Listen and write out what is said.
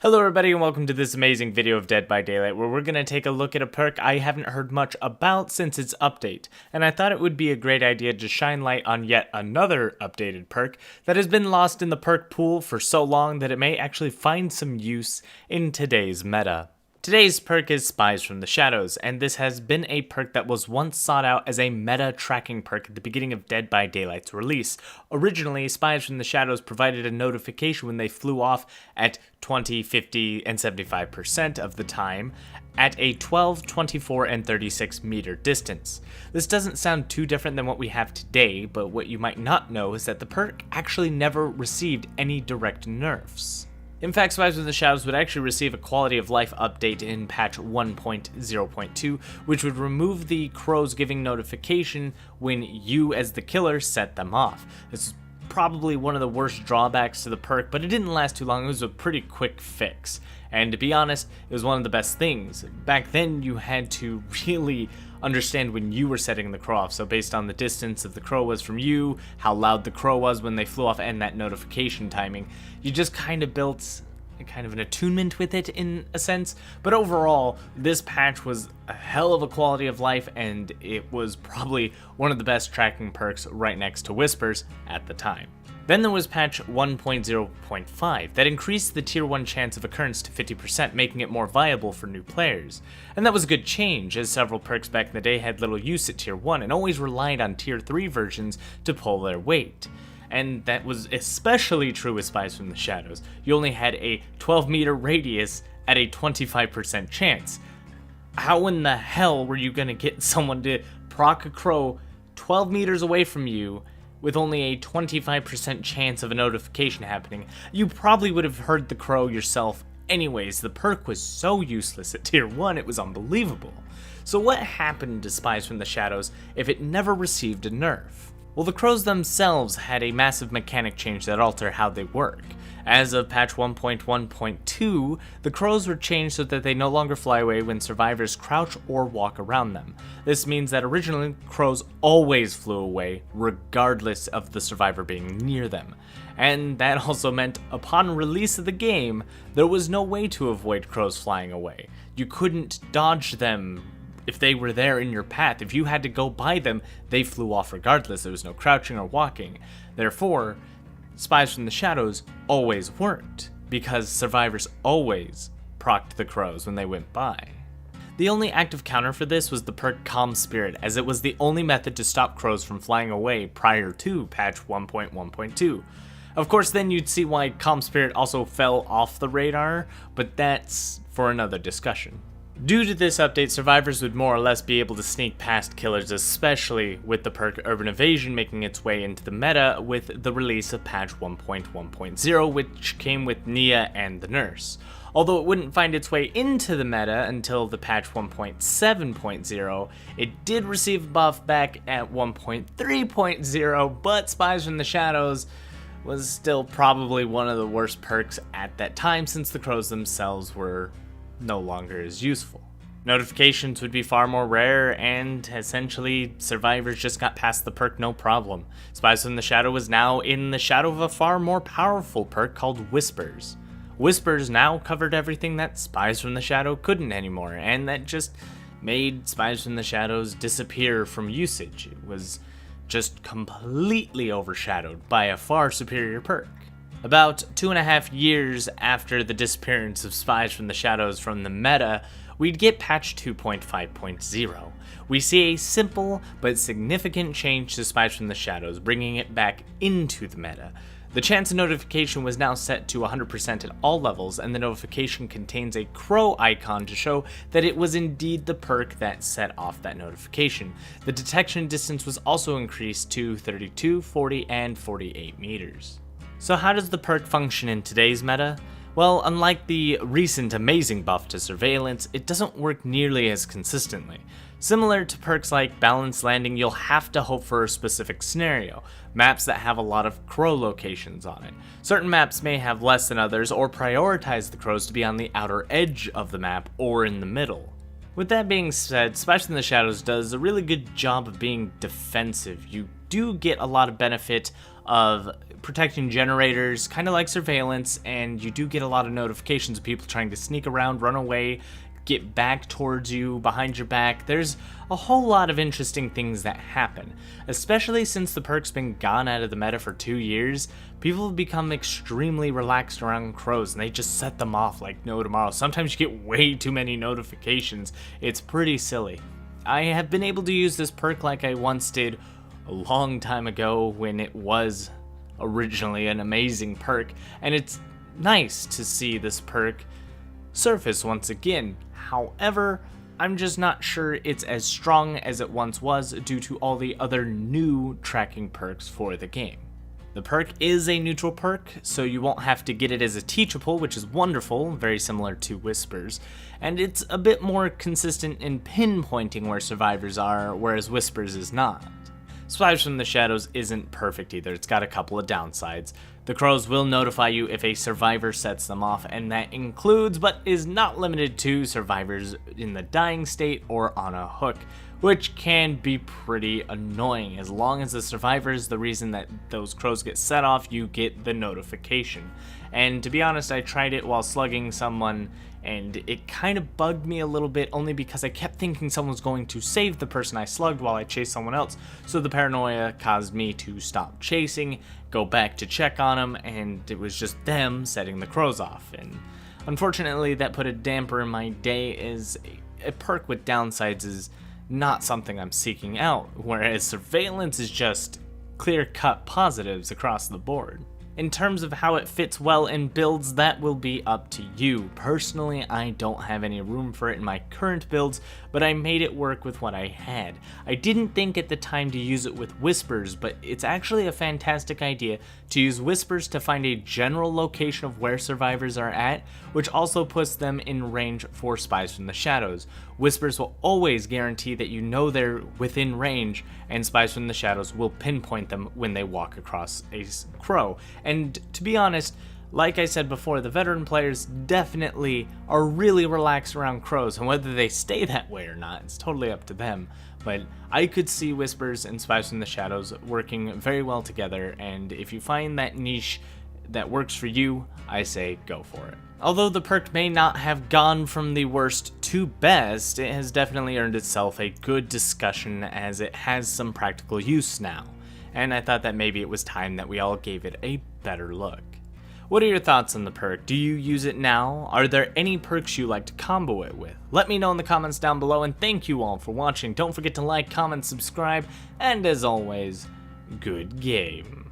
Hello everybody and welcome to this amazing video of Dead by Daylight where we're going to take a look at a perk I haven't heard much about since its update, and I thought it would be a great idea to shine light on yet another updated perk that has been lost in the perk pool for so long that it may actually find some use in today's meta. Today's perk is Spies from the Shadows, and this has been a perk that was once sought out as a meta tracking perk at the beginning of Dead by Daylight's release. Originally, Spies from the Shadows provided a notification when they flew off at 20, 50, and 75% of the time at a 12, 24, and 36 meter distance. This doesn't sound too different than what we have today, but what you might not know is that the perk actually never received any direct nerfs. In fact, Spies from the Shadows would actually receive a quality of life update in patch 1.0.2, which would remove the crows giving notification when you as the killer set them off. This is probably one of the worst drawbacks to the perk, but it didn't last too long. It was a pretty quick fix, and to be honest, it was one of the best things. Back then, you had to really understand when you were setting the crow off, so based on the distance that the crow was from you, how loud the crow was when they flew off, and that notification timing, you just kind of built kind of an attunement with it in a sense. But overall, this patch was a hell of a quality of life, and it was probably one of the best tracking perks right next to Whispers at the time. Then there was patch 1.0.5 that increased the tier 1 chance of occurrence to 50%, making it more viable for new players. And that was a good change, as several perks back in the day had little use at tier 1 and always relied on tier 3 versions to pull their weight. And that was especially true with Spies from the Shadows. You only had a 12 meter radius at a 25% chance. How in the hell were you going to get someone to proc a crow 12 meters away from you with only a 25% chance of a notification happening? You probably would have heard the crow yourself anyways. The perk was so useless at tier 1, it was unbelievable. So what happened to Spies from the Shadows if it never received a nerf? Well, the crows themselves had a massive mechanic change that altered how they work. As of patch 1.1.2, the crows were changed so that they no longer fly away when survivors crouch or walk around them. This means that originally, crows always flew away, regardless of the survivor being near them. And that also meant, upon release of the game, there was no way to avoid crows flying away. You couldn't dodge them if they were there in your path. If you had to go by them, they flew off regardless. There was no crouching or walking. Therefore, Spies from the Shadows always worked, because survivors always procced the crows when they went by. The only active counter for this was the perk Calm Spirit, as it was the only method to stop crows from flying away prior to patch 1.1.2. Of course, then you'd see why Calm Spirit also fell off the radar, but that's for another discussion. Due to this update, survivors would more or less be able to sneak past killers, especially with the perk Urban Evasion making its way into the meta with the release of patch 1.1.0, which came with Nia and the Nurse. Although it wouldn't find its way into the meta until the patch 1.7.0, it did receive a buff back at 1.3.0, but Spies from the Shadows was still probably one of the worst perks at that time, since the crows themselves were no longer as useful. Notifications would be far more rare, and essentially survivors just got past the perk no problem. Spies from the Shadow was now in the shadow of a far more powerful perk called Whispers. Whispers now covered everything that Spies from the Shadow couldn't anymore, and that just made Spies from the Shadows disappear from usage. It was just completely overshadowed by a far superior perk. About 2.5 years after the disappearance of Spies from the Shadows from the meta, we'd get patch 2.5.0. We see a simple but significant change to Spies from the Shadows, bringing it back into the meta. The chance of notification was now set to 100% at all levels, and the notification contains a crow icon to show that it was indeed the perk that set off that notification. The detection distance was also increased to 32, 40, and 48 meters. So how does the perk function in today's meta? Well, unlike the recent amazing buff to surveillance, it doesn't work nearly as consistently. Similar to perks like Balanced Landing, you'll have to hope for a specific scenario, maps that have a lot of crow locations on it. Certain maps may have less than others, or prioritize the crows to be on the outer edge of the map or in the middle. With that being said, Spies from the Shadows does a really good job of being defensive. You do get a lot of benefit of protecting generators, kind of like surveillance, and you do get a lot of notifications of people trying to sneak around, run away, get back towards you, behind your back. There's a whole lot of interesting things that happen, especially since the perk's been gone out of the meta for 2 years. People have become extremely relaxed around crows, and they just set them off like no tomorrow. Sometimes you get way too many notifications. It's pretty silly. I have been able to use this perk like I once did a long time ago when it was originally an amazing perk, and it's nice to see this perk surface once again. However, I'm just not sure it's as strong as it once was due to all the other new tracking perks for the game. The perk is a neutral perk, so you won't have to get it as a teachable, which is wonderful, very similar to Whispers, and it's a bit more consistent in pinpointing where survivors are, whereas Whispers is not. Spies from the Shadows isn't perfect either. It's got a couple of downsides. The crows will notify you if a survivor sets them off, and that includes, but is not limited to, survivors in the dying state or on a hook, which can be pretty annoying. As long as the survivor is the reason that those crows get set off, you get the notification. And to be honest, I tried it while slugging someone, and it kind of bugged me a little bit, only because I kept thinking someone was going to save the person I slugged while I chased someone else, so the paranoia caused me to stop chasing, go back to check on them, and it was just them setting the crows off. And unfortunately, that put a damper in my day, as a perk with downsides is not something I'm seeking out, whereas surveillance is just clear-cut positives across the board. In terms of how it fits well in builds, that will be up to you. Personally, I don't have any room for it in my current builds, but I made it work with what I had. I didn't think at the time to use it with Whispers, but it's actually a fantastic idea to use Whispers to find a general location of where survivors are at, which also puts them in range for Spies from the Shadows. Whispers will always guarantee that you know they're within range, and Spies from the Shadows will pinpoint them when they walk across a crow. And to be honest, like I said before, the veteran players definitely are really relaxed around crows, and whether they stay that way or not, it's totally up to them. But I could see Whispers and Spies from the Shadows working very well together, and if you find that niche that works for you, I say go for it. Although the perk may not have gone from the worst to best, it has definitely earned itself a good discussion, as it has some practical use now, and I thought that maybe it was time that we all gave it a better look. What are your thoughts on the perk? Do you use it now? Are there any perks you like to combo it with? Let me know in the comments down below, and thank you all for watching. Don't forget to like, comment, subscribe, and as always, good game.